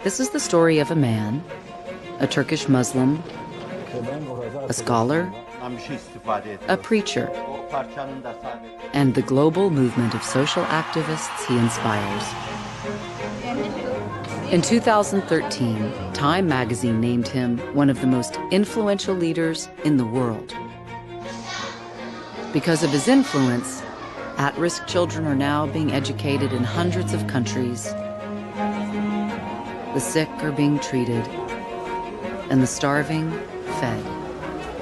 This is the story of a man, a Turkish Muslim, a scholar, a preacher, and the global movement of social activists he inspires. In 2013, Time magazine named him one of the most influential leaders in the world. Because of his influence, at-risk children are now being educated in hundreds of countries. The sick are being treated, and the starving fed,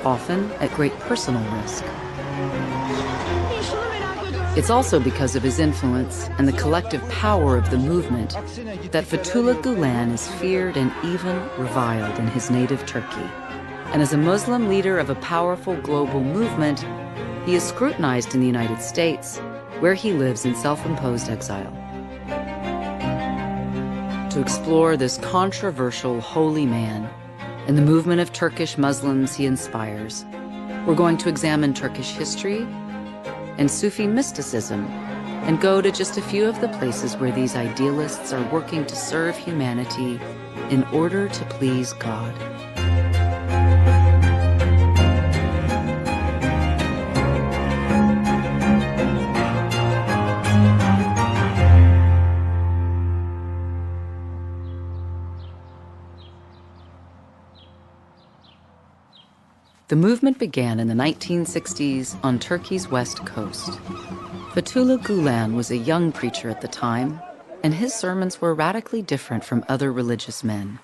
often at great personal risk. It's also because of his influence and the collective power of the movement that Fethullah Gülen is feared and even reviled in his native Turkey. And as a Muslim leader of a powerful global movement, he is scrutinized in the United States, where he lives in self-imposed exile. To explore this controversial holy man and the movement of Turkish Muslims he inspires, we're going to examine Turkish history and Sufi mysticism, and go to just a few of the places where these idealists are working to serve humanity in order to please God. The movement began in the 1960s on Turkey's west coast. Fethullah Gülen was a young preacher at the time, and his sermons were radically different from other religious men.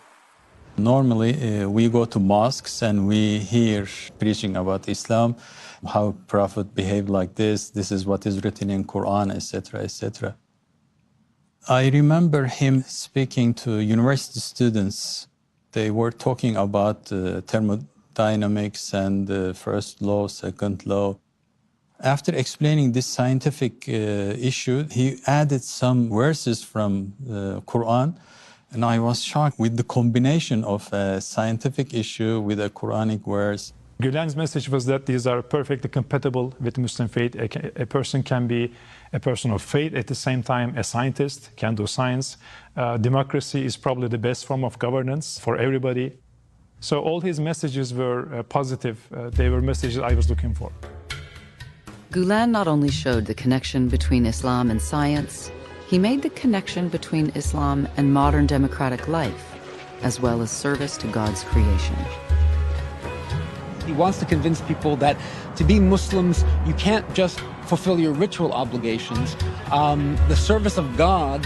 Normally, we go to mosques and we hear preaching about Islam, how Prophet behaved like this is what is written in Quran, etc., etc. I remember him speaking to university students. They were talking about thermodynamics and the first law, second law. After explaining this scientific issue, he added some verses from the Quran, and I was shocked with the combination of a scientific issue with a Quranic verse. Gülen's message was that these are perfectly compatible with Muslim faith. A person can be a person of faith, at the same time a scientist, can do science. Democracy is probably the best form of governance for everybody. So all his messages were positive. They were messages I was looking for. Gülen not only showed the connection between Islam and science, he made the connection between Islam and modern democratic life, as well as service to God's creation. He wants to convince people that to be Muslims, you can't just fulfill your ritual obligations. The service of God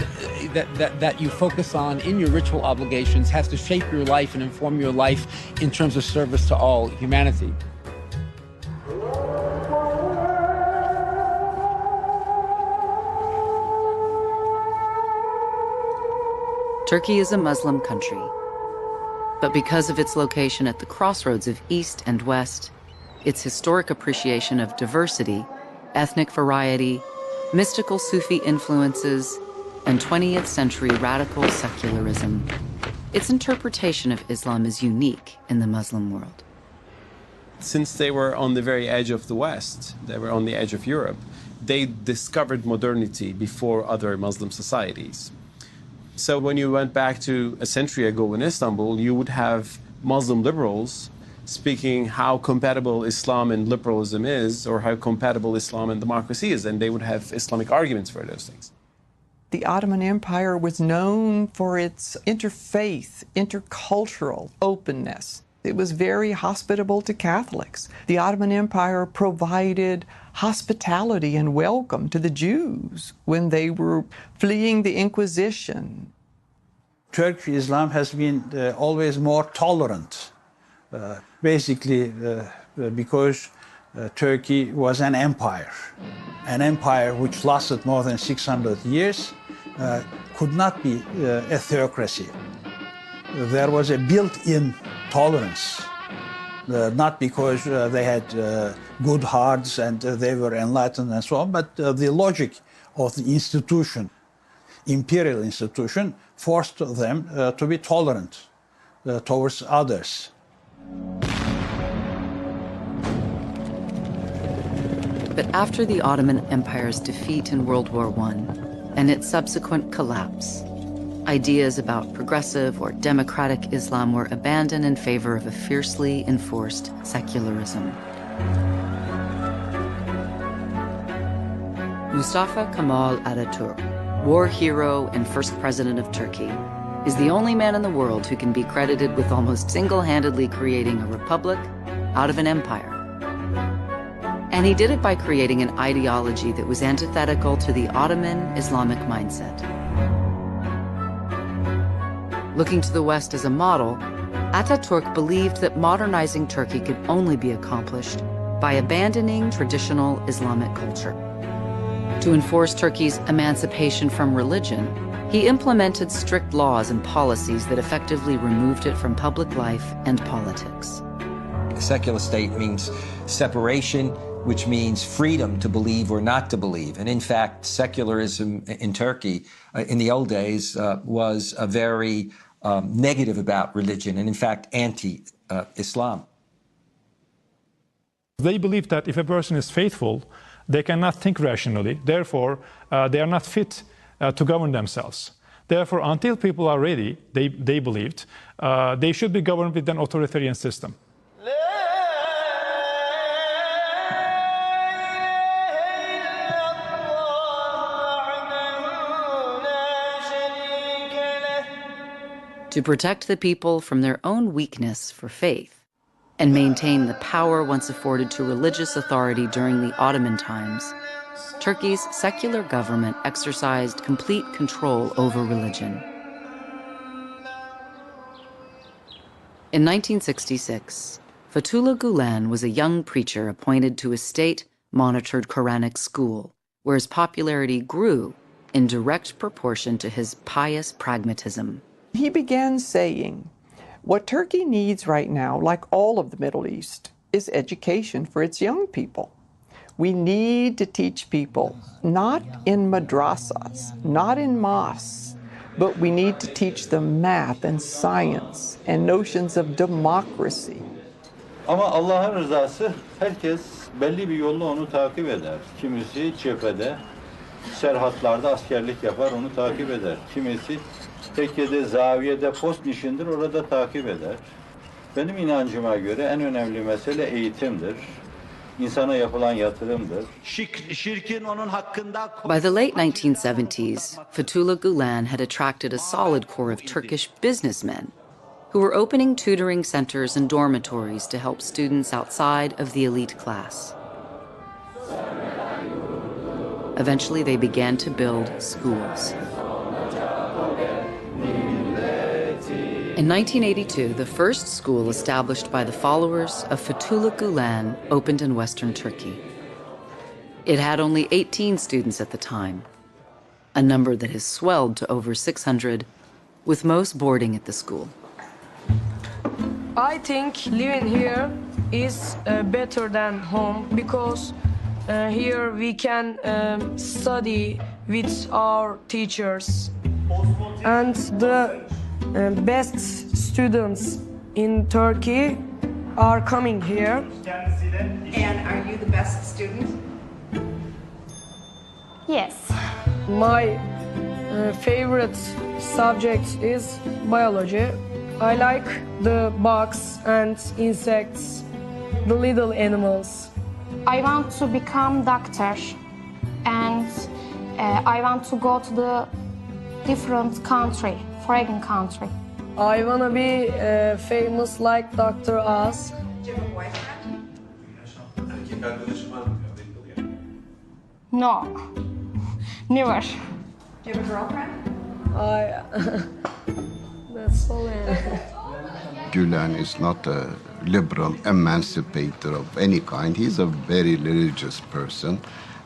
that you focus on in your ritual obligations has to shape your life and inform your life in terms of service to all humanity. Turkey is a Muslim country, but because of its location at the crossroads of East and West, its historic appreciation of diversity, ethnic variety, mystical Sufi influences, and 20th century radical secularism, its interpretation of Islam is unique in the Muslim world. Since they were on the very edge of the West, they were on the edge of Europe, they discovered modernity before other Muslim societies. So when you went back to a century ago in Istanbul, you would have Muslim liberals speaking how compatible Islam and liberalism is, or how compatible Islam and democracy is, and they would have Islamic arguments for those things. The Ottoman Empire was known for its interfaith, intercultural openness. It was very hospitable to Catholics. The Ottoman Empire provided hospitality and welcome to the Jews when they were fleeing the Inquisition. Turkish Islam has been always more tolerant, basically because Turkey was an empire which lasted more than 600 years, could not be a theocracy. There was a built-in tolerance, not because they had good hearts and they were enlightened and so on, but the logic of the institution, imperial institution, forced them to be tolerant towards others. But after the Ottoman Empire's defeat in World War I, and its subsequent collapse. Ideas about progressive or democratic Islam were abandoned in favor of a fiercely enforced secularism. Mustafa Kemal Atatürk, war hero and first president of Turkey, is the only man in the world who can be credited with almost single-handedly creating a republic out of an empire. And he did it by creating an ideology that was antithetical to the Ottoman Islamic mindset. Looking to the West as a model, Atatürk believed that modernizing Turkey could only be accomplished by abandoning traditional Islamic culture. To enforce Turkey's emancipation from religion, he implemented strict laws and policies that effectively removed it from public life and politics. A secular state means separation, which means freedom to believe or not to believe. And in fact, secularism in Turkey in the old days was a very negative about religion and in fact anti-Islam. They believe that if a person is faithful, they cannot think rationally. Therefore, they are not fit to govern themselves. Therefore, until people are ready, they believed, they should be governed with an authoritarian system. To protect the people from their own weakness for faith and maintain the power once afforded to religious authority during the Ottoman times, Turkey's secular government exercised complete control over religion. In 1966, Fethullah Gülen was a young preacher appointed to a state-monitored Quranic school, where his popularity grew in direct proportion to his pious pragmatism. He began saying, what Turkey needs right now, like all of the Middle East, is education for its young people. We need to teach people, not in madrasas, not in mosques, but we need to teach them math and science and notions of democracy. Ama Allah'ın rızası herkes belli bir yolla onu takip eder. Kimisi cephede, serhatlarda askerlik yapar, onu takip eder. Kimisi tekkede, zaviyede, post nişindir, orada takip eder. Benim inancıma göre en önemli mesele eğitimdir. İnsana yapılan yatırımdır. Şirkin onun hakkında... By the late 1970s, Fethullah Gülen had attracted a solid core of Turkish businessmen who were opening tutoring centers and dormitories to help students outside of the elite class. Eventually, they began to build schools. In 1982, the first school established by the followers of Fethullah Gülen opened in Western Turkey. It had only 18 students at the time, a number that has swelled to over 600, with most boarding at the school. I think living here is better than home because here we can study with our teachers. And the best students in Turkey are coming here. And are you the best student? Yes. My favorite subject is biology. I like the bugs and insects, the little animals. I want to become doctor, and I want to go to the different country, foreign country. I want to be famous like Dr. Oz. Do you have a boyfriend? No, never. Do you have a girlfriend? That's all. Gülen is not a liberal emancipator of any kind. He's a very religious person.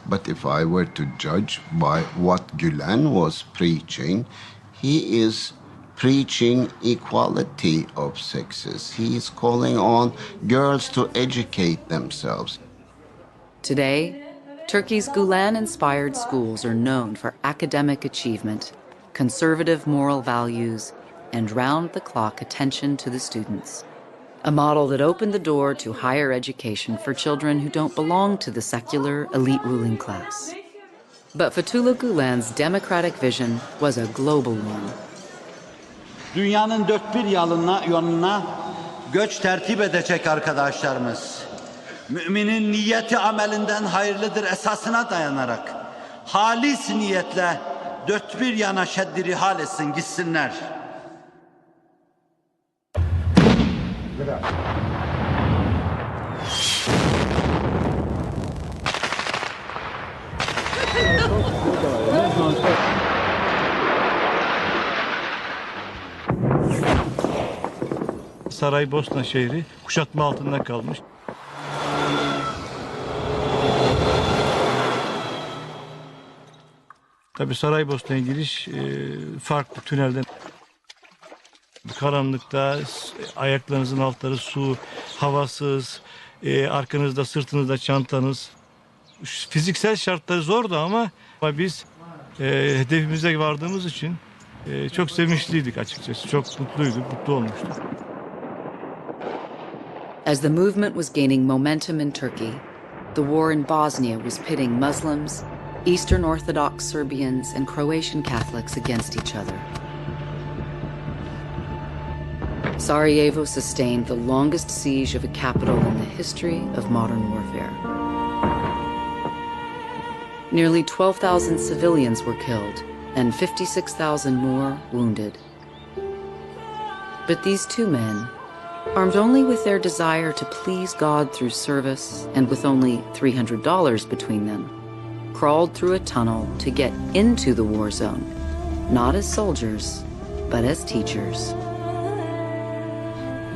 But if I were to judge by what Gülen was preaching, he is preaching equality of sexes. He is calling on girls to educate themselves. Today, Turkey's Gülen-inspired schools are known for academic achievement, conservative moral values, and round-the-clock attention to the students. A model that opened the door to higher education for children who don't belong to the secular elite ruling class. But Fethullah Gülen's democratic vision was a global one. Dünyanın dört bir yanına göç tertip edecek arkadaşlarımız. Müminin niyeti amelinden hayırlıdır esasına dayanarak halis niyetle dört bir yana şeddiri hal etsin gitsinler. Saraybosna şehri kuşatma altında kalmış. Tabii Saraybosna'ya giriş farklı tünelden. Karanlıkta ayaklarınızın altları su, havasız, arkanızda sırtınızda çantanız. Fiziksel şartları zordu ama biz hedefimize vardığımız için çok sevinçliydik açıkçası. Çok mutluyduk, mutlu olmuştuk. As the movement was gaining momentum in Turkey, the war in Bosnia was pitting Muslims, Eastern Orthodox Serbians, and Croatian Catholics against each other. Sarajevo sustained the longest siege of a capital in the history of modern warfare. Nearly 12,000 civilians were killed and 56,000 more wounded. But these two men, armed only with their desire to please God through service and with only $300 between them, crawled through a tunnel to get into the war zone, not as soldiers, but as teachers.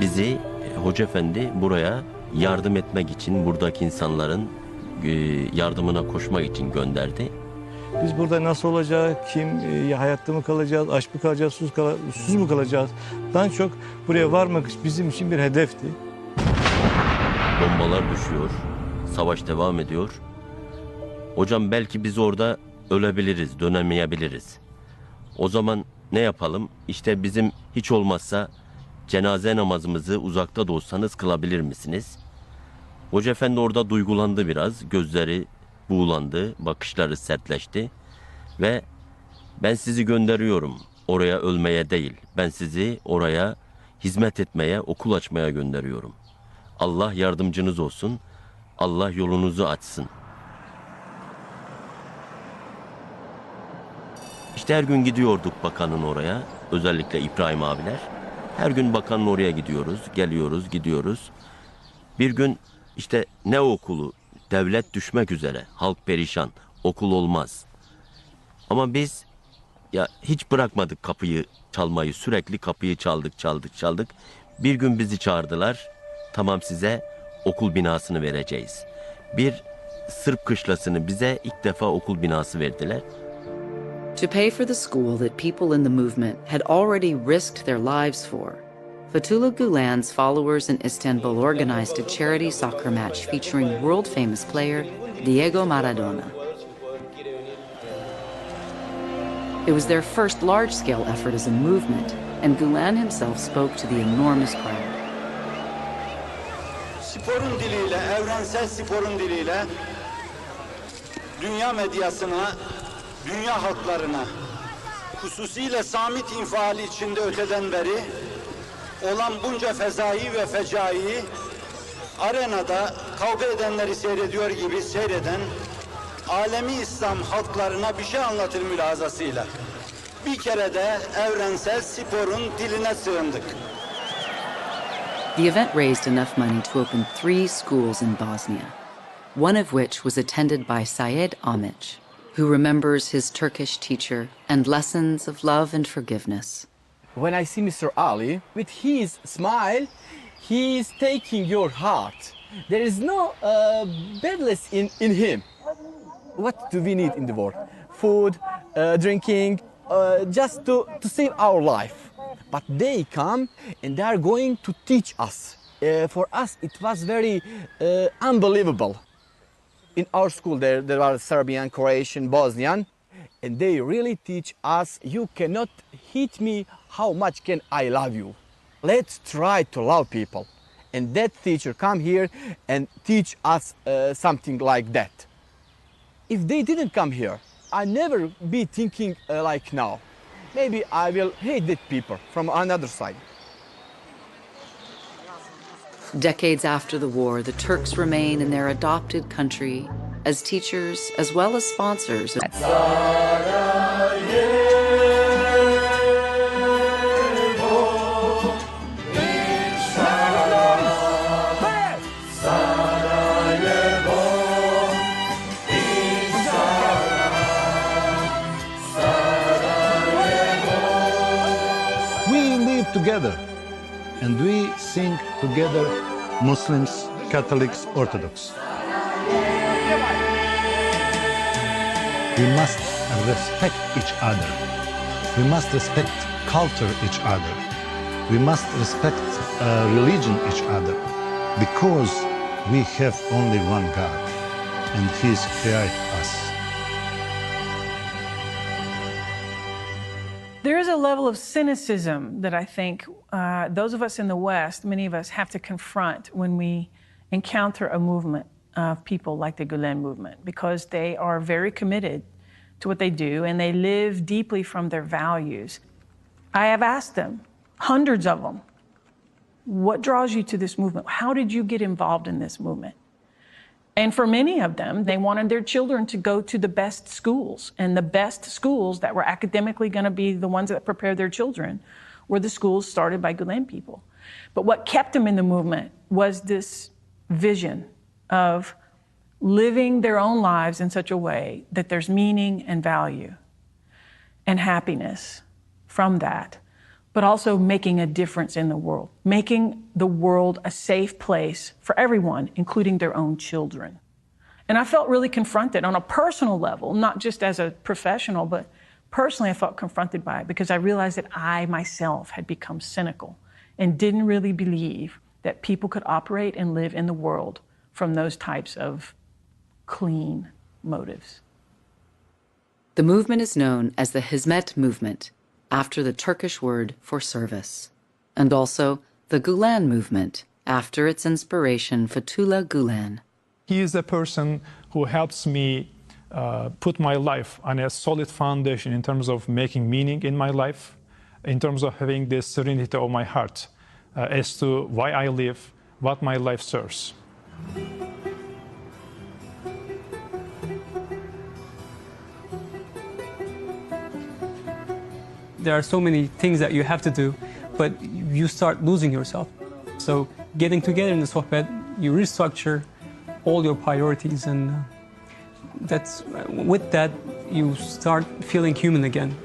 Bizi Hocaefendi buraya yardım etmek için, buradaki insanların yardımına koşmak için gönderdi. Biz burada nasıl olacak, hayatta mı kalacağız, aç mı kalacağız, susuz mu kalacağız? Daha çok buraya varmak bizim için bir hedefti. Bombalar düşüyor, savaş devam ediyor. Hocam belki biz orada ölebiliriz, dönemeyebiliriz. O zaman ne yapalım? İşte bizim hiç olmazsa cenaze namazımızı uzakta da olsanız kılabilir misiniz? Hocaefendi orada duygulandı biraz, gözleri buğulandı, bakışları sertleşti ve ben sizi gönderiyorum oraya ölmeye değil, ben sizi oraya hizmet etmeye, okul açmaya gönderiyorum. Allah yardımcınız olsun, Allah yolunuzu açsın. İşte her gün gidiyorduk bakanın oraya, özellikle İbrahim abiler. Her gün bakanın oraya gidiyoruz, geliyoruz, gidiyoruz. Bir gün işte ne okulu? Devlet düşmek üzere, halk perişan, okul olmaz. Ama biz ya hiç bırakmadık kapıyı çalmayı, sürekli kapıyı çaldık. Bir gün bizi çağırdılar, tamam size okul binasını vereceğiz. Bir Sırp kışlasını bize ilk defa okul binası verdiler. To pay for the school that people in the movement had already risked their lives for, Fethullah Gülen's followers in Istanbul organized a charity soccer match featuring world-famous player Diego Maradona. It was their first large-scale effort as a movement, and Gülen himself spoke to the enormous crowd. Sporun diliyle, evrensel sporun diliyle dünya medyasına, dünya halklarına, hususiyle Samit infiali içinde öteden beri olan bunca fezai ve fecai arenada kavga edenleri seyrediyor gibi seyreden alemi İslam halklarına bir şey anlatır mülahazasıyla. Bir kere de evrensel sporun diline sığındık. The event raised enough money to open 3 schools in Bosnia, one of which was attended by Syed Amic, who remembers his Turkish teacher and lessons of love and forgiveness. When I see Mr. Ali, with his smile, he is taking your heart. There is no badness in him. What do we need in the world? Food, drinking, just to save our life. But they come and they are going to teach us. For us, it was very unbelievable. In our school, there are Serbian, Croatian, Bosnian, and they really teach us, you cannot hit me, how much can I love you? Let's try to love people. And that teacher come here and teach us something like that. If they didn't come here, I never be thinking like now. Maybe I will hate that people from another side. Decades after the war, the Turks remain in their adopted country as teachers as well as sponsors. We live together and we sing together, Muslims, Catholics, Orthodox. We must respect each other. We must respect culture each other. We must respect religion each other, because we have only one God, and He's created us. There is a level of cynicism that I think those of us in the West, many of us, have to confront when we encounter a movement of people like the Gülen Movement, because they are very committed to what they do and they live deeply from their values. I have asked them, hundreds of them, what draws you to this movement? How did you get involved in this movement? And for many of them, they wanted their children to go to the best schools. And the best schools that were academically going to be the ones that prepared their children were the schools started by Gülen people. But what kept them in the movement was this vision of living their own lives in such a way that there's meaning and value and happiness from that, but also making a difference in the world, making the world a safe place for everyone, including their own children. And I felt really confronted on a personal level, not just as a professional, but personally I felt confronted by it, because I realized that I myself had become cynical and didn't really believe that people could operate and live in the world from those types of clean motives. The movement is known as the Hizmet movement, after the Turkish word for service, and also the Gülen movement, after its inspiration, Fethullah Gülen. He is a person who helps me put my life on a solid foundation in terms of making meaning in my life, in terms of having this serenity of my heart as to why I live, what my life serves. There are so many things that you have to do, but you start losing yourself. So getting together in the sohbet, you restructure all your priorities, and with that, you start feeling human again.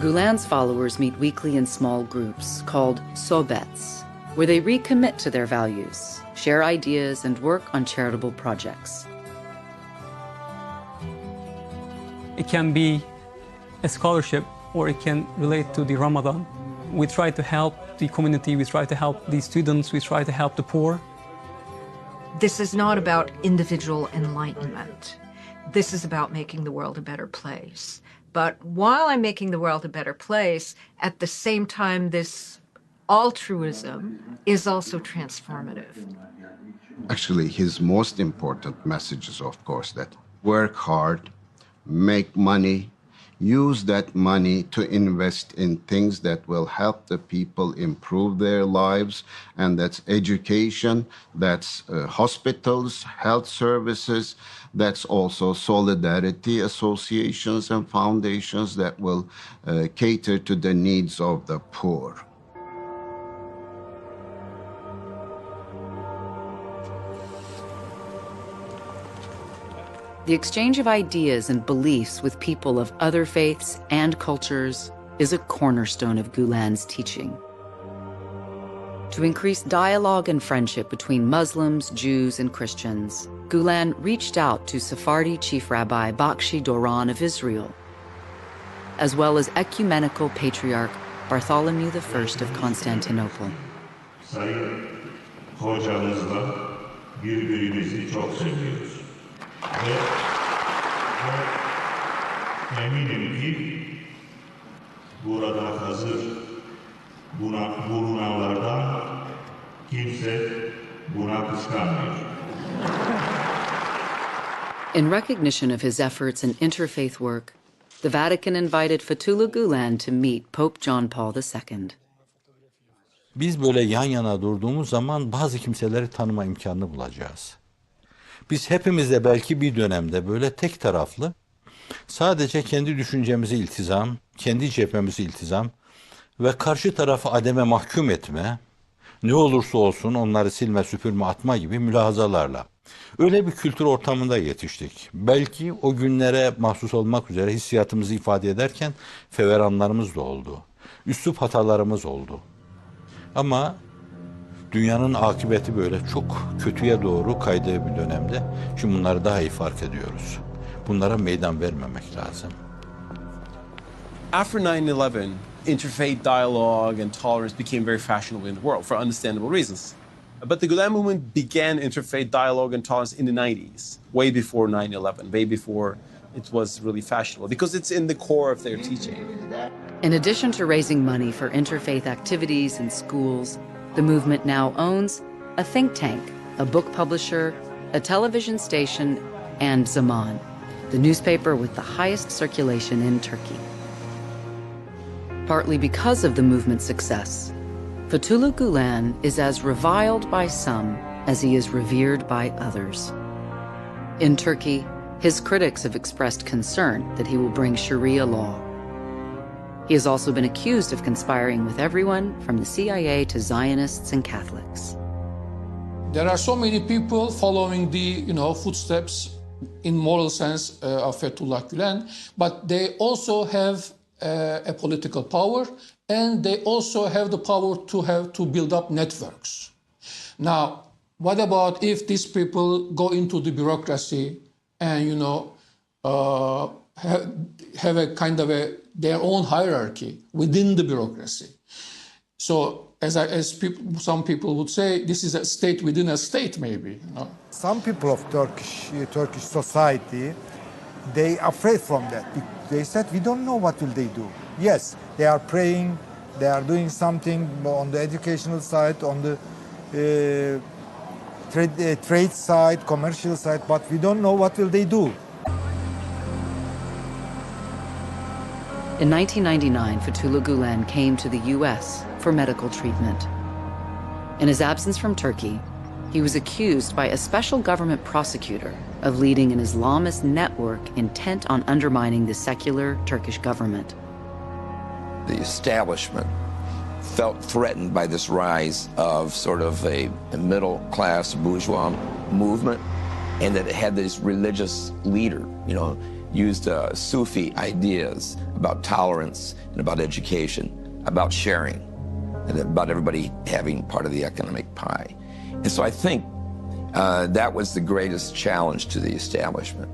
Gülen's followers meet weekly in small groups called sohbets, where they recommit to their values, share ideas, and work on charitable projects. It can be a scholarship, or it can relate to the Ramadan. We try to help the community, we try to help the students, we try to help the poor. This is not about individual enlightenment. This is about making the world a better place. But while I'm making the world a better place, at the same time, this altruism is also transformative. Actually, his most important message is, of course, that work hard, make money, use that money to invest in things that will help the people improve their lives, and that's education, that's hospitals, health services, that's also solidarity associations and foundations that will cater to the needs of the poor. The exchange of ideas and beliefs with people of other faiths and cultures is a cornerstone of Gülen's teaching. To increase dialogue and friendship between Muslims, Jews, and Christians, Gülen reached out to Sephardi Chief Rabbi Bakshi Doron of Israel, as well as Ecumenical Patriarch Bartholomew I of Constantinople. Sayın hocamızla birbirimizi çok seviyoruz. Ve eminim ki burada hazır bulunanlardan kimse buna kıskanmıyor. In recognition of his efforts in interfaith work, the Vatican invited Fethullah Gülen to meet Pope John Paul II. Biz böyle yan yana durduğumuz zaman bazı kimseleri tanıma imkanını bulacağız. Biz hepimiz de belki bir dönemde böyle tek taraflı, sadece kendi düşüncemizi iltizam, kendi cephemizi iltizam ve karşı tarafı ademe mahkum etme, ne olursa olsun onları silme, süpürme, atma gibi mülahazalarla. Öyle bir kültür ortamında yetiştik. Belki o günlere mahsus olmak üzere hissiyatımızı ifade ederken feveranlarımız da oldu. Üslup hatalarımız oldu. Ama dünyanın akıbeti böyle çok kötüye doğru kaydığı bir dönemde. Şimdi bunları daha iyi fark ediyoruz. Bunlara meydan vermemek lazım. After 9/11, interfaith dialogue and tolerance became very fashionable in the world for understandable reasons. But the Gulen Movement began interfaith dialogue and tolerance in the 90s, way before 9/11, way before it was really fashionable, because it's in the core of their teaching. In addition to raising money for interfaith activities in schools, the movement now owns a think tank, a book publisher, a television station, and Zaman, the newspaper with the highest circulation in Turkey. Partly because of the movement's success, Fethullah Gülen is as reviled by some as he is revered by others. In Turkey, his critics have expressed concern that he will bring Sharia law. He has also been accused of conspiring with everyone from the CIA to Zionists and Catholics. There are so many people following the, footsteps in moral sense of Fethullah Gülen, but they also have a political power, and they also have the power to build up networks. Now, what about if these people go into the bureaucracy and have a kind of their own hierarchy within the bureaucracy? So, some people would say, this is a state within a state, maybe. Some people of Turkish society, they are afraid from that. They said, we don't know what will they do. Yes, they are praying, they are doing something on the educational side, on the trade side, commercial side, but we don't know what will they do. In 1999, Fethullah Gülen came to the U.S. for medical treatment. In his absence from Turkey, he was accused by a special government prosecutor of leading an Islamist network intent on undermining the secular Turkish government. The establishment felt threatened by this rise of sort of a middle-class bourgeois movement, and that it had this religious leader, used Sufi ideas about tolerance and about education, about sharing, and about everybody having part of the economic pie. And so I think that was the greatest challenge to the establishment.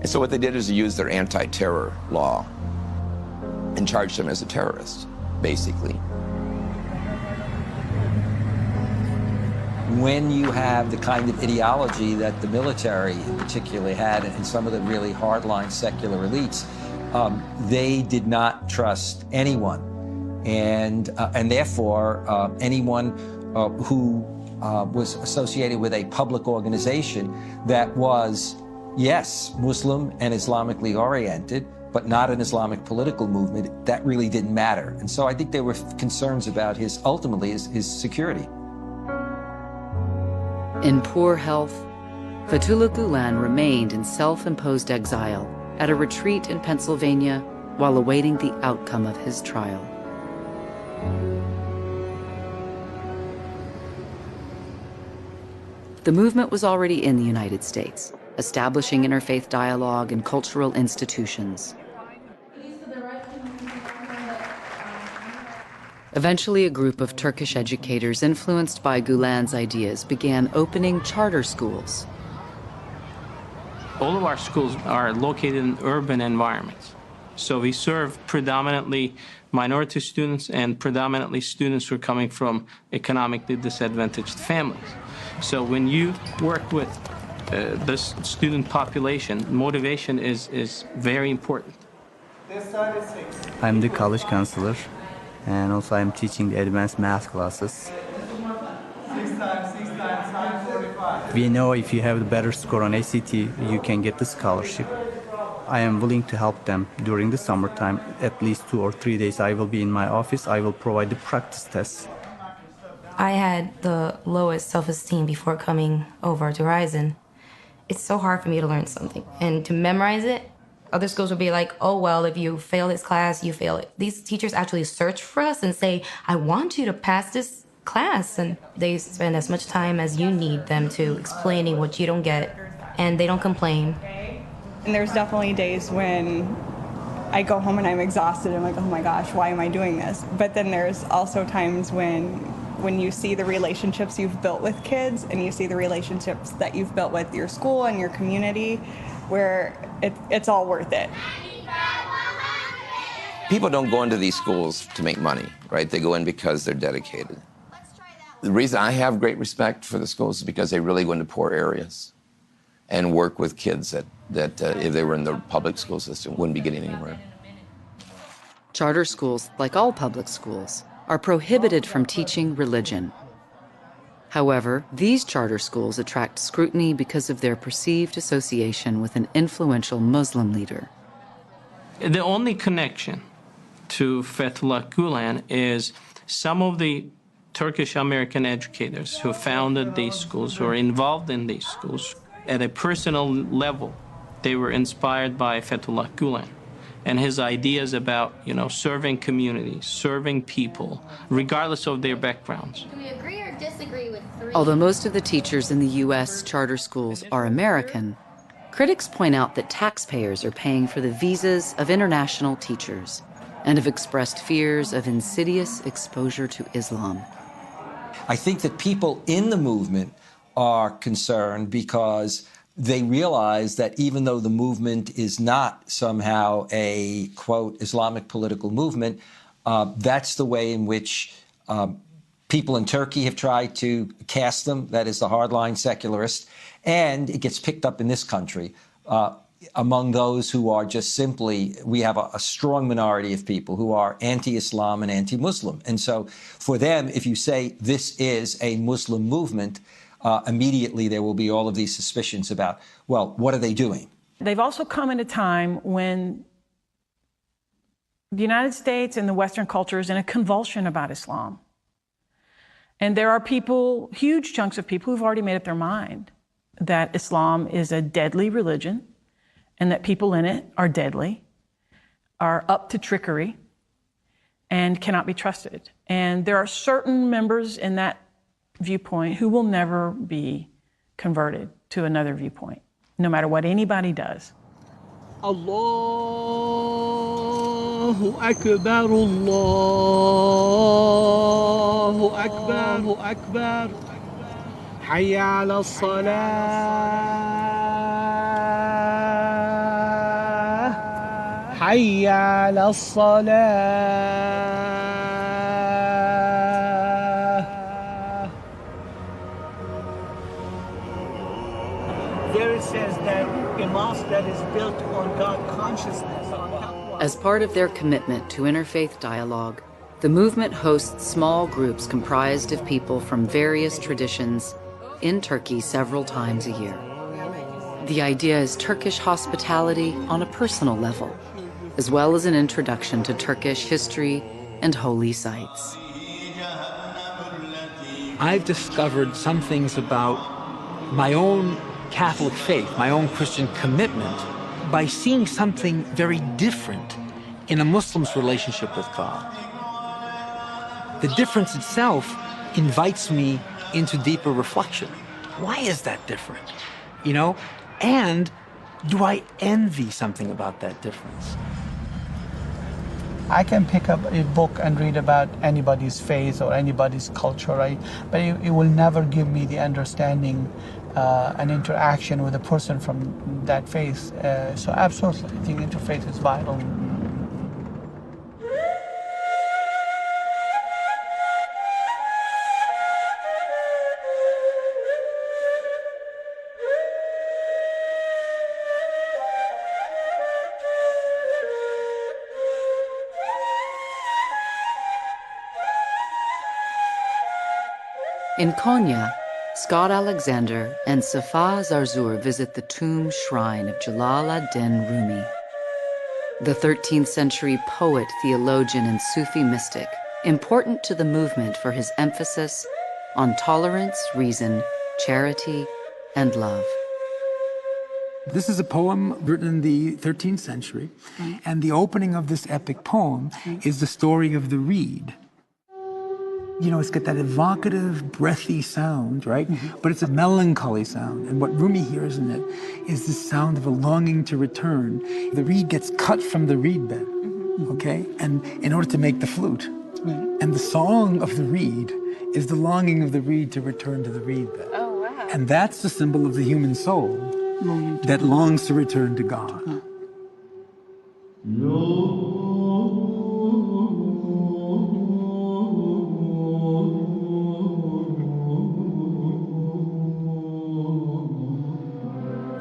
And so what they did is they used their anti-terror law and charged him as a terrorist, basically. When you have the kind of ideology that the military particularly had and some of the really hardline secular elites, they did not trust anyone. And therefore, anyone who was associated with a public organization that was, yes, Muslim and Islamically oriented, but not an Islamic political movement, that really didn't matter. And so I think there were concerns about ultimately his security. In poor health, Fethullah Gülen remained in self-imposed exile at a retreat in Pennsylvania while awaiting the outcome of his trial. The movement was already in the United States, establishing interfaith dialogue and cultural institutions. Eventually, a group of Turkish educators influenced by Gülen's ideas began opening charter schools. All of our schools are located in urban environments. So we serve predominantly minority students and predominantly students who are coming from economically disadvantaged families. So when you work with this student population, motivation is very important. I'm the college counselor, and also I'm teaching the advanced math classes. We know if you have the better score on ACT, you can get the scholarship. I am willing to help them during the summertime. At least 2 or 3 days I will be in my office. I will provide the practice tests. I had the lowest self-esteem before coming over to Horizon. It's so hard for me to learn something and to memorize it. Other schools will be like, oh, well, if you fail this class, you fail it. These teachers actually search for us and say, I want you to pass this class. And they spend as much time as you need them to explaining what you don't get, and they don't complain. And there's definitely days when I go home and I'm exhausted. I'm like, oh my gosh, why am I doing this? But then there's also times when you see the relationships you've built with kids and you see the relationships that you've built with your school and your community, where it's all worth it. People don't go into these schools to make money, right? They go in because they're dedicated. The reason I have great respect for the schools is because they really go into poor areas and work with kids that if they were in the public school system wouldn't be getting anywhere. Charter schools, like all public schools, are prohibited from teaching religion. However, these charter schools attract scrutiny because of their perceived association with an influential Muslim leader. The only connection to Fethullah Gülen is some of the Turkish American educators who founded these schools, who are involved in these schools. At a personal level, they were inspired by Fethullah Gülen and his ideas about, serving communities, serving people, regardless of their backgrounds. Do we agree or disagree with 3? Although most of the teachers in the U.S. charter schools are American, critics point out that taxpayers are paying for the visas of international teachers and have expressed fears of insidious exposure to Islam. I think that people in the movement are concerned because they realize that even though the movement is not somehow a, quote, Islamic political movement, that's the way in which people in Turkey have tried to cast them, that is the hardline secularist, and it gets picked up in this country among those who are just simply, we have a strong minority of people who are anti-Islam and anti-Muslim. And so for them, if you say this is a Muslim movement, immediately there will be all of these suspicions about, well, what are they doing? They've also come at a time when the United States and the Western culture is in a convulsion about Islam. And there are people, huge chunks of people, who've already made up their mind that Islam is a deadly religion and that people in it are deadly, are up to trickery, and cannot be trusted. And there are certain members in that viewpoint who will never be converted to another viewpoint, no matter what anybody does. Allahu Akbar, Allahu Akbar, Allahu Akbar. Hayya ala salah, Hayya ala salah. There it says that a mosque that is built on God consciousness. As part of their commitment to interfaith dialogue, the movement hosts small groups comprised of people from various traditions in Turkey several times a year. The idea is Turkish hospitality on a personal level, as well as an introduction to Turkish history and holy sites. I've discovered some things about my own Catholic faith, my own Christian commitment, by seeing something very different in a Muslim's relationship with God. The difference itself invites me into deeper reflection. Why is that different? And do I envy something about that difference? I can pick up a book and read about anybody's faith or anybody's culture, right? But it will never give me the understanding and interaction with a person from that faith. So absolutely, I think interfaith is vital. In Konya, Scott Alexander and Safa Zarzour visit the tomb shrine of Jalal ad-Din Rumi, the 13th century poet, theologian, and Sufi mystic, important to the movement for his emphasis on tolerance, reason, charity, and love. This is a poem written in the 13th century, and the opening of this epic poem is the story of the reed. You know, it's got that evocative, breathy sound, right? But it's a melancholy sound. And what Rumi hears in it is the sound of a longing to return. The reed gets cut from the reed bed, okay? And in order to make the flute. And the song of the reed is the longing of the reed to return to the reed bed. Oh, wow. And that's the symbol of the human soul that longs to return to God.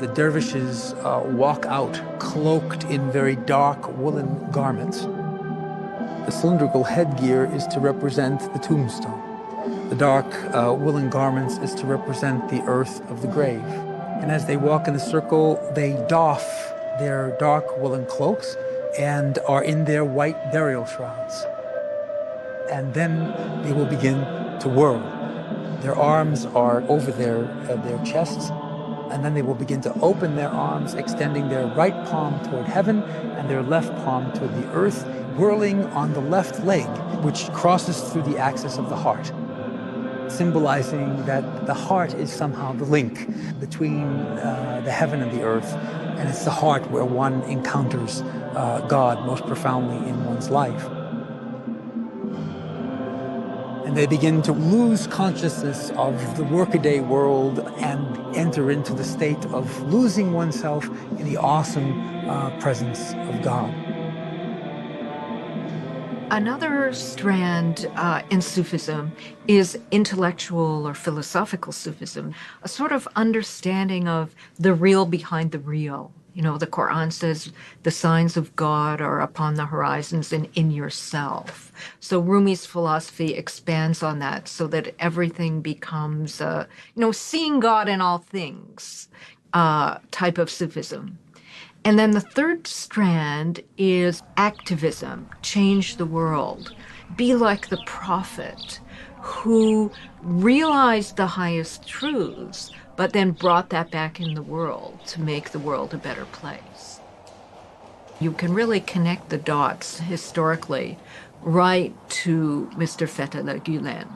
The dervishes walk out cloaked in very dark woolen garments. The cylindrical headgear is to represent the tombstone. The dark woolen garments is to represent the earth of the grave. And as they walk in the circle, they doff their dark woolen cloaks and are in their white burial shrouds. And then they will begin to whirl. Their arms are over their chests, and then they will begin to open their arms, extending their right palm toward heaven and their left palm toward the earth, whirling on the left leg, which crosses through the axis of the heart, symbolizing that the heart is somehow the link between the heaven and the earth, and it's the heart where one encounters God most profoundly in one's life. And they begin to lose consciousness of the workaday world and enter into the state of losing oneself in the awesome presence of God. Another strand in Sufism is intellectual or philosophical Sufism, a sort of understanding of the real behind the real. You know, the Quran says the signs of God are upon the horizons and in yourself. So Rumi's philosophy expands on that so that everything becomes, seeing God in all things type of Sufism. And then the third strand is activism, change the world, be like the prophet who realized the highest truths, but then brought that back in the world to make the world a better place. You can really connect the dots historically right to Mr. Fethullah Gülen.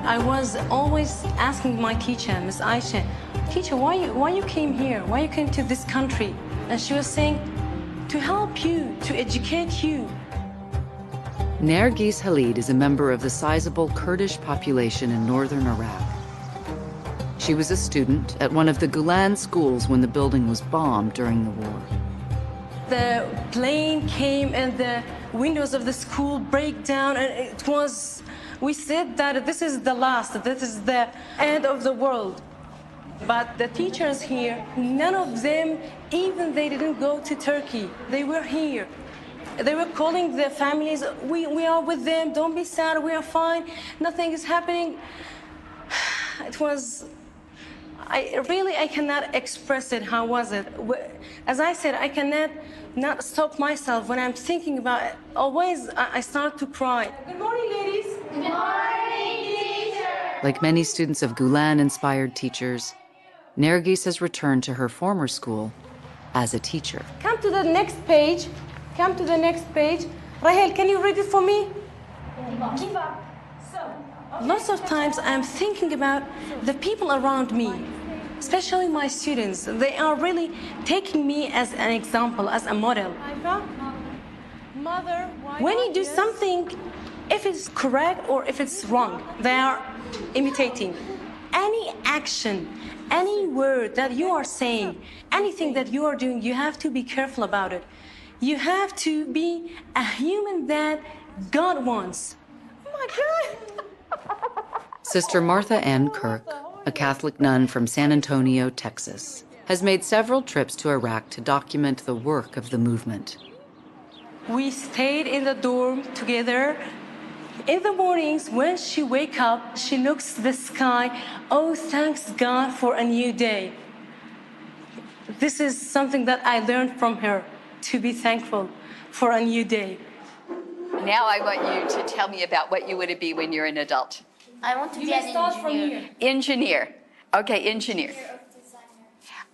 I was always asking my teacher, Miss Aisha, teacher, why you came here? Why you came to this country? And she was saying, to help you, to educate you. Nergis Halid is a member of the sizable Kurdish population in northern Iraq. She was a student at one of the Gulen schools when the building was bombed during the war. The plane came and the windows of the school break down, and it was, we said that this is the last, this is the end of the world. But the teachers here, none of them, even they didn't go to Turkey. They were here. They were calling their families, we are with them, don't be sad, we are fine, nothing is happening. It was, I cannot express it, how was it? As I said, I cannot not stop myself when I'm thinking about it. Always, I start to cry. Good morning, ladies. Good morning, teacher. Like many students of Gulen-inspired teachers, Nergis has returned to her former school as a teacher. Come to the next page. Come to the next page. Rahel, can you read it for me? Lots of times I'm thinking about the people around me, especially my students. They are really taking me as an example, as a model. When you do something, if it's correct or if it's wrong, they are imitating. Any action, any word that you are saying, anything that you are doing, you have to be careful about it. You have to be a human that God wants. Oh my God! Sister Martha Ann Kirk, a Catholic nun from San Antonio, Texas, has made several trips to Iraq to document the work of the movement. We stayed in the dorm together. In the mornings, when she wakes up, she looks to the sky. Oh, thanks God for a new day. This is something that I learned from her, to be thankful for a new day. Now I want you to tell me about what you want to be when you're an adult. I want to be an engineer. Engineer. Okay, engineer.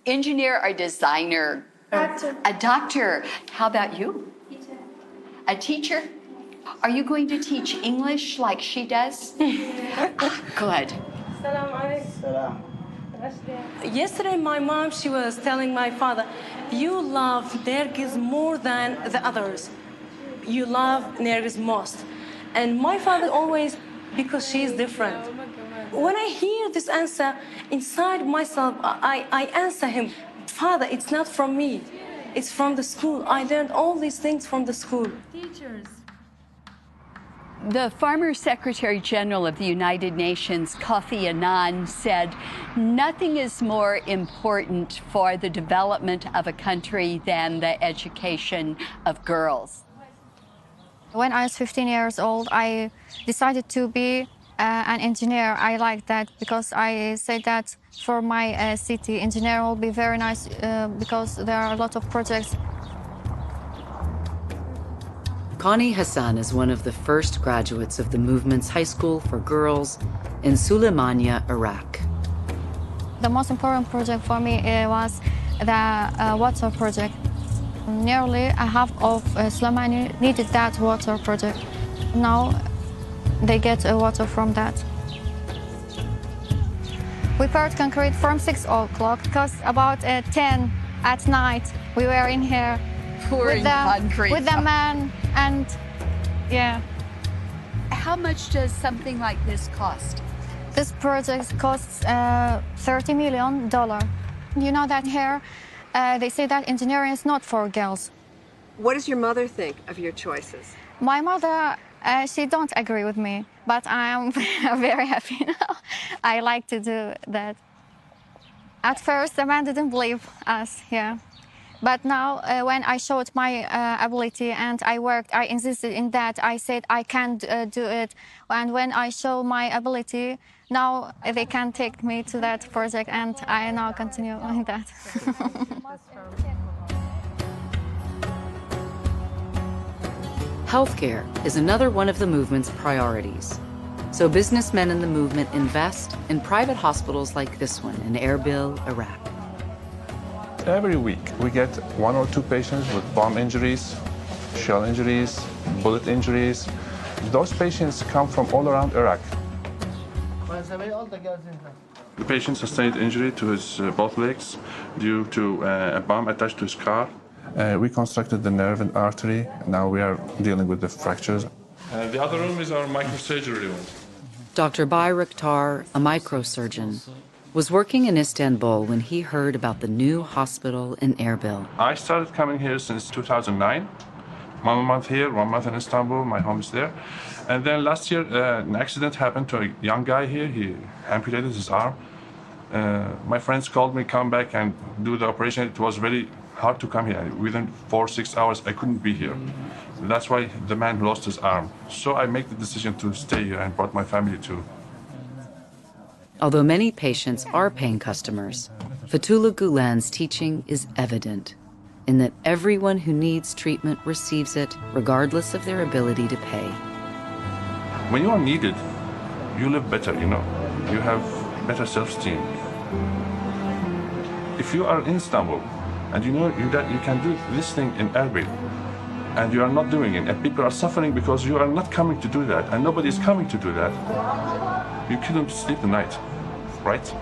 Engineer or designer? Doctor. A doctor. How about you? Teacher. A teacher? Are you going to teach English like she does? Good. Yesterday, my mom, she was telling my father, you love Nergis more than the others. You love Nergis most. And my father always, because she is different. When I hear this answer, inside myself, I answer him, Father, it's not from me. It's from the school. I learned all these things from the school. Teachers. The former Secretary General of the United Nations, Kofi Annan, said, nothing is more important for the development of a country than the education of girls. When I was 15 years old, I decided to be an engineer. I like that because I said that for my city, engineer will be very nice because there are a lot of projects. Connie Hassan is one of the first graduates of the movement's high school for girls in Suleimania, Iraq. The most important project for me was the water project. Nearly a half of Suleimania needed that water project. Now they get water from that. We poured concrete from 6 o'clock because about 10 at night we were in here pouring concrete with the man, and yeah. How much does something like this cost? This project costs $30 million. You know that here they say that engineering is not for girls. What does your mother think of your choices? My mother, she don't agree with me, but I am very happy now. I like to do that. At first, the man didn't believe us, yeah. But now, when I showed my ability and I worked, I insisted in that. I said I can do it. And when I show my ability, now they can take me to that project, and I now continue in that. Healthcare is another one of the movement's priorities. So businessmen in the movement invest in private hospitals like this one in Erbil, Iraq. Every week, we get 1 or 2 patients with bomb injuries, shell injuries, bullet injuries. Those patients come from all around Iraq. The patient sustained injury to his both legs due to a bomb attached to his car. We constructed the nerve and artery. Now we are dealing with the fractures. The other room is our microsurgery room. Dr. Bayraktar, a microsurgeon, was working in Istanbul when he heard about the new hospital in Erbil. I started coming here since 2009. 1 month here, 1 month in Istanbul, my home is there. And then last year, an accident happened to a young guy here. He amputated his arm. My friends called me, come back and do the operation. It was very hard to come here. Within 4 or 6 hours, I couldn't be here. That's why the man lost his arm. So I made the decision to stay here and brought my family too. Although many patients are paying customers, Fethullah Gülen's teaching is evident in that everyone who needs treatment receives it regardless of their ability to pay. When you are needed, you live better, you know. You have better self-esteem. If you are in Istanbul and you know that you can do this thing in Erbil and you are not doing it, and people are suffering because you are not coming to do that, and nobody is coming to do that, you couldn't sleep the night, right?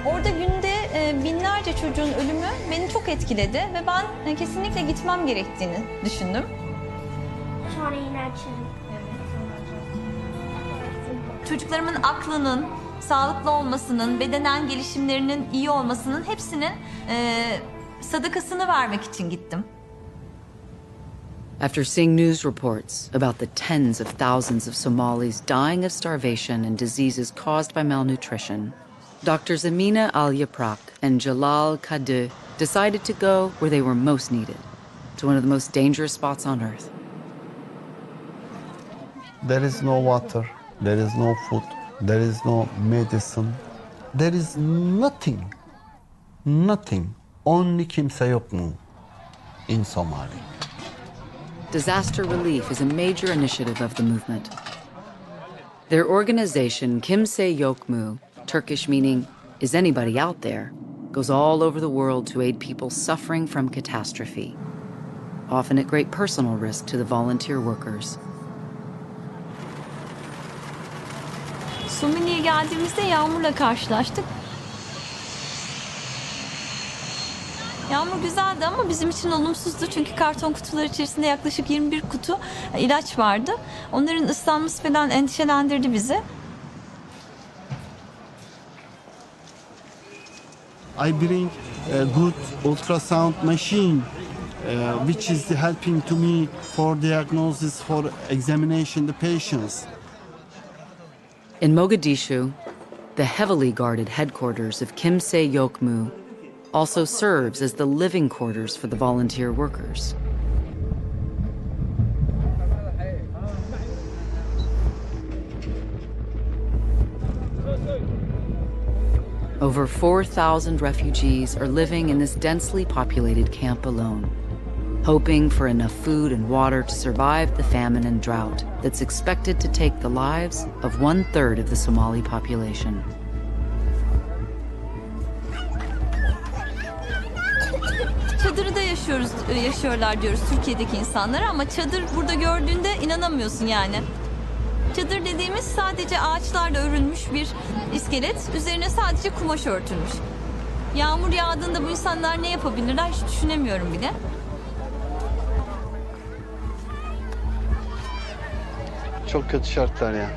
Orada günde binlerce çocuğun ölümü beni çok etkiledi ve ben kesinlikle gitmem gerektiğini düşündüm. Çocuklarımın aklının sağlıklı olmasının, bedenen gelişimlerinin iyi olmasının hepsinin Sadakasını vermek için gittim. After seeing news reports about the tens of thousands of Somalis dying of starvation and diseases caused by malnutrition, Doctors Amina Al-Yaprak and Jalal Kadeh decided to go where they were most needed, to one of the most dangerous spots on earth. There is no water, there is no food, there is no medicine, there is nothing, only kimse yok mu in Somalia. Disaster relief is a major initiative of the movement. Their organization, Kimse Yok Mu, Turkish meaning, is anybody out there, goes all over the world to aid people suffering from catastrophe, often at great personal risk to the volunteer workers. Somali'ye geldiğimizde yağmurla karşılaştık. Yağmur güzeldi ama bizim için olumsuzdu çünkü karton kutular içerisinde yaklaşık 21 kutu ilaç vardı. Onların ıslanması falan endişelendirdi bizi. I bring a good ultrasound machine which is helping to me for diagnosis, for examination the patients. In Mogadishu, the heavily guarded headquarters of Kimse Yok Mu also serves as the living quarters for the volunteer workers. Over 4,000 refugees are living in this densely populated camp alone, hoping for enough food and water to survive the famine and drought that's expected to take the lives of 1/3 of the Somali population. Çadırda yaşıyorlar diyoruz Türkiye'deki insanlara ama çadır burada gördüğünde inanamıyorsun yani. Çadır dediğimiz sadece ağaçlarla örülmüş bir iskelet, üzerine sadece kumaş örtülmüş. Yağmur yağdığında bu insanlar ne yapabilirler hiç düşünemiyorum bile. Çok kötü şartlar ya.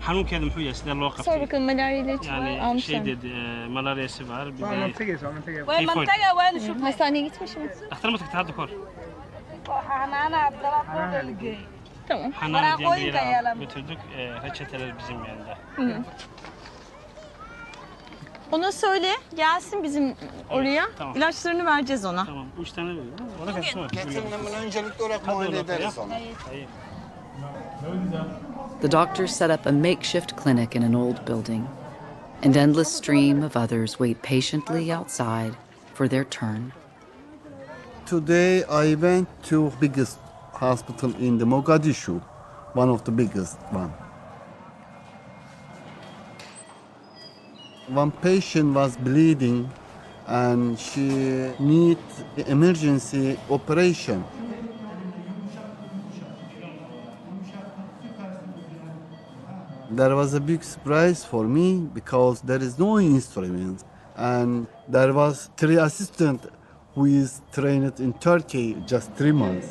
Xanuunkeeda muxuu yahay sidee loo qabtay? Sor bakalım malaria ilaç var Yani almışlar. şey dedi, malaryası var. Bir de Vay mantığa var şu hastaneye gitmiş mi? Dhakhtar ma tagtay hadda kahor? Tamam. Xanaana diye bir yere götürdük. Reçeteler bizim yanında. Ona söyle gelsin bizim oraya. Tamam. İlaçlarını vereceğiz ona. Tamam. 3 tane veriyorum. Ona kaç var? Öncelikle olarak muayene ederiz onu. The doctors set up a makeshift clinic in an old building. An endless stream of others wait patiently outside for their turn. Today I went to biggest hospital in the Mogadishu, one of the biggest one. One patient was bleeding and she need emergency operation. There was a big surprise for me because there is no instrument and there was 3 assistants who is trained in Turkey just 3 months.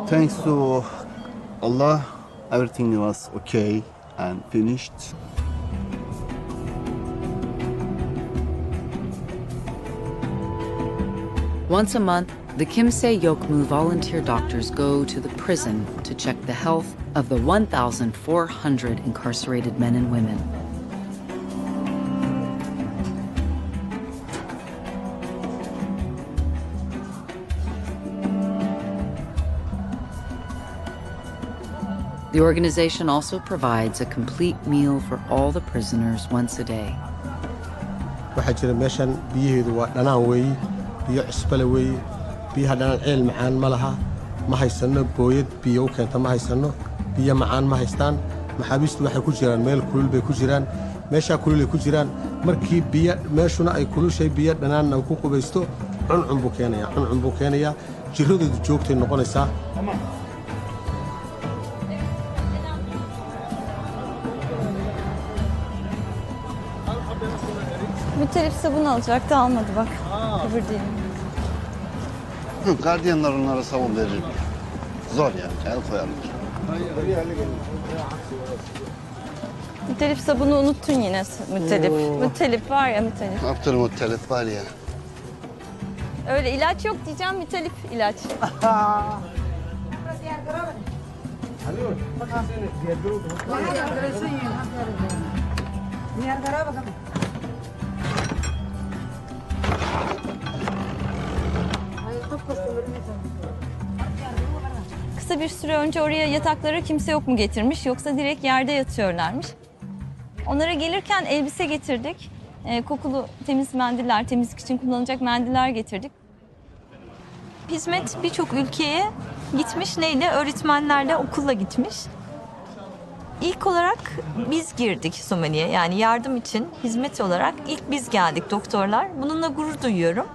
Thanks to Allah, everything was okay and finished. Once a month, the Kimse Yok Mu volunteer doctors go to the prison to check the health of the 1,400 incarcerated men and women. The organization also provides a complete meal for all the prisoners once a day. waxaa jira meeshan biyaheedu waa dhanaan weeye biyo cisbale weeye biyaha dhanaan ceel macaan ma laha ma haysano booyad biyo u keenta ma haysano biyo macaan ma haystaan maxaabiistu waxay ku jiraan meel kulul bay ku jiraan meeshaa kulul ay ku jiraan markii biyo meeshuna ay kulushay biyo dhanaanna ku qubaysto cuncun buu keenayaa jirradoodu joogtay noqonaysaa. Mütelif sabun alacaktı almadı bak. Kıvır değil. Gardiyanlar onlara sabun verir. Zor yani, el koyarlar. Müttelif sabunu unuttun yine müttelif. Müttelif var ya müttelif. Ne yaptın müttelif var ya? Öyle ilaç yok diyeceğim müttelif ilaç. Kısa bir süre önce oraya yataklara kimse yok mu getirmiş yoksa direkt yerde yatıyorlarmış. Onlara gelirken elbise getirdik. Kokulu temiz mendiller, temizlik için kullanılacak mendiller getirdik. Hizmet birçok ülkeye gitmiş. Neyle? Öğretmenlerle okulla gitmiş. İlk olarak biz girdik Somali'ye. Yani yardım için hizmet olarak ilk biz geldik doktorlar. Bununla gurur duyuyorum.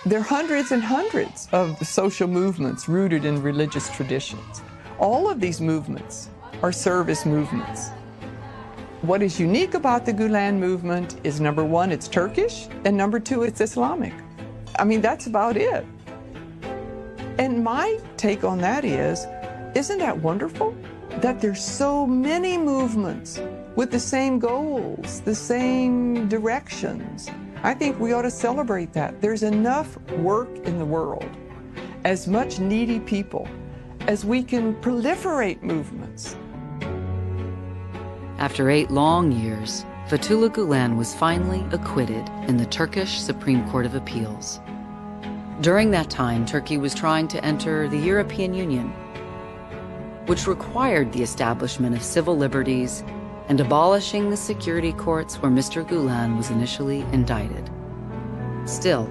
There are hundreds and hundreds of social movements rooted in religious traditions. All of these movements are service movements. What is unique about the Gülen movement is number one, it's Turkish, and number two, it's Islamic. I mean, that's about it. And my take on that is, isn't that wonderful? That there's so many movements with the same goals, the same directions. I think we ought to celebrate that. There's enough work in the world, as much needy people, as we can proliferate movements. After 8 long years, Fethullah Gülen was finally acquitted in the Turkish Supreme Court of Appeals. During that time, Turkey was trying to enter the European Union, which required the establishment of civil liberties and abolishing the security courts where Mr. Gülen was initially indicted. Still,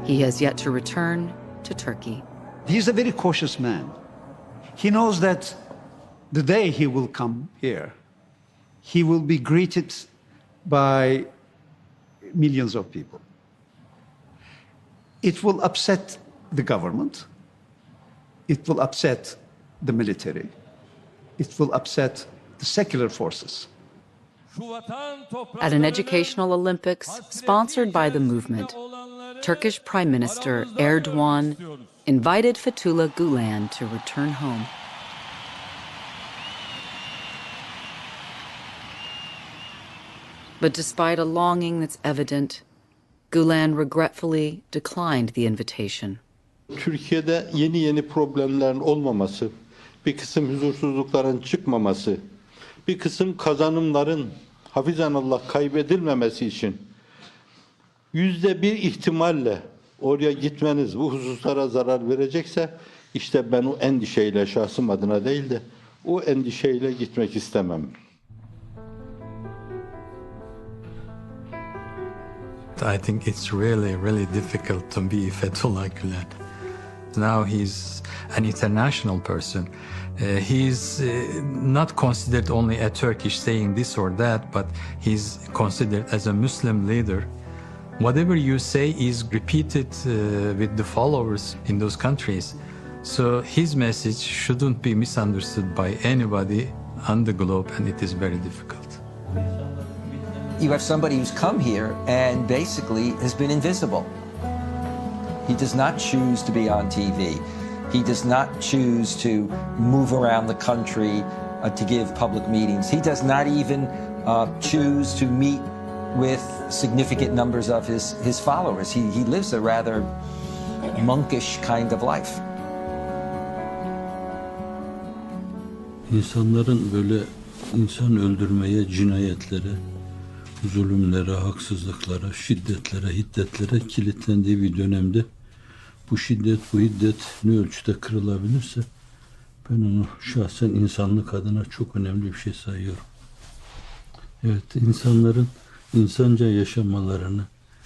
he has yet to return to Turkey. He is a very cautious man. He knows that the day he will come here, he will be greeted by millions of people. It will upset the government. It will upset the military. It will upset the secular forces. At an educational Olympics sponsored by the movement, Turkish Prime Minister Erdogan invited Fethullah Gülen to return home. But despite a longing that's evident, Gülen regretfully declined the invitation. Türkiye'de yeni problemlerin olmaması, bir kısım huzursuzlukların çıkmaması, bir kısım kazanımların hafizanallah kaybedilmemesi için %1 ihtimalle oraya gitmeniz bu hususlara zarar verecekse işte ben o endişeyle şahsım adına değil de o endişeyle gitmek istemem. I think it's really difficult to be Fethullah Gülen. Now he's an international person. He's not considered only a Turkish saying this or that, but he's considered as a Muslim leader. Whatever you say is repeated with the followers in those countries. So his message shouldn't be misunderstood by anybody on the globe, and it is very difficult. You have somebody who's come here and basically has been invisible. He does not choose to be on TV. He does not choose to move around the country to give public meetings. He does not even choose to meet with significant numbers of his followers. He lives a rather monkish kind of life. İnsanların böyle insan öldürmeye, cinayetlere, zulümlere, haksızlıklara, şiddetlere, hiddetlere kilitlendiği bir dönemde bu şiddet, bu hiddet ne ölçüde kırılabilirse ben onu şahsen insanlık adına çok önemli bir şey sayıyorum. Evet, insanların insanca yaşamalarını,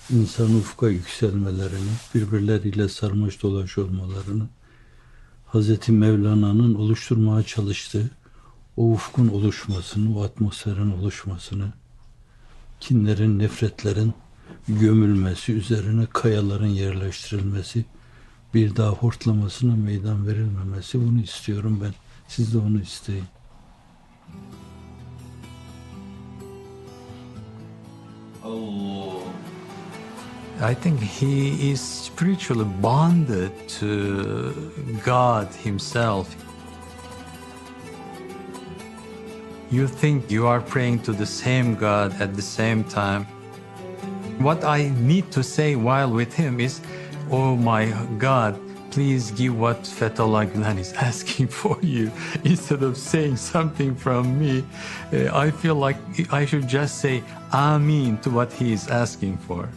insan ufka yükselmelerini, birbirleriyle sarmaş dolaş olmalarını, Hazreti Mevlana'nın oluşturmaya çalıştığı o ufkun oluşmasını, o atmosferin oluşmasını, kinlerin, nefretlerin gömülmesi, üzerine kayaların yerleştirilmesi, bir daha hortlamasına meydan verilmemesi, bunu istiyorum ben. Siz de onu isteyin. I think he is spiritually bonded to God himself. You think you are praying to the same God at the same time. What I need to say while with him is, oh my God, please give what Fethullah Gülen is asking for you. Instead of saying something from me, I feel like I should just say Amin to what he is asking for.